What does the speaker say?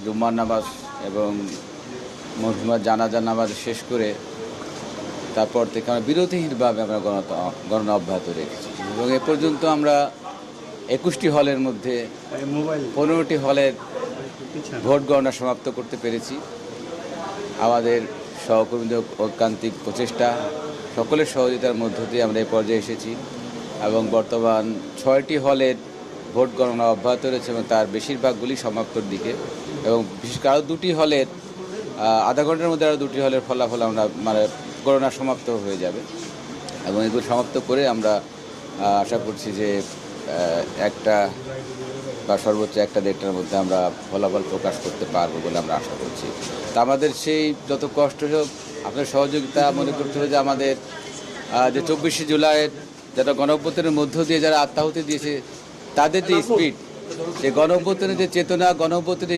জুম্মার নামাজ এবং মজমা জানাজা নামাজ শেষ করে তারপর থেকে আমরা বিরতিহীনভাবে আমরা গণনা অব্যাহত রেখেছি এবং এ পর্যন্ত আমরা 21টি হলের মধ্যে 15টি হলের ভোট গণনা সমাপ্ত করতে পেরেছি। আমাদের সহকর্মীদের ঐকান্তিক প্রচেষ্টা সকলের সহযোগিতার মধ্য দিয়ে আমরা এই পর্যায়ে এসেছি এবং বর্তমান 6টি হলের ভোট গণনা অব্যাহত রয়েছে এবং তার বেশিরভাগগুলি সমাপ্তর দিকে এবং বিশেষ করে আরও 2টি হলের আধা ঘন্টার মধ্যে আরও 2টি হলের ফলাফল আমরা গণনা সমাপ্ত হয়ে যাবে এবং এগুলো সমাপ্ত করে আমরা আশা করছি যে একটা বা সর্বোচ্চ 1-1.5টার মধ্যে আমরা ফলাফল প্রকাশ করতে পারবো বলে আমরা আশা করছি। তা আমাদের সেই যত কষ্ট হোক আপনার সহযোগিতা মনে করতে হবে যে আমাদের যে 24শে জুলাইয়ের যারা গণঅভ্যুত্থানের মধ্য দিয়ে যারা আত্মাহুতি দিয়েছে তাদের যে স্পিড, যে গণঅভ্যুত্থানের যে চেতনা, গণঅভ্যুত্থানের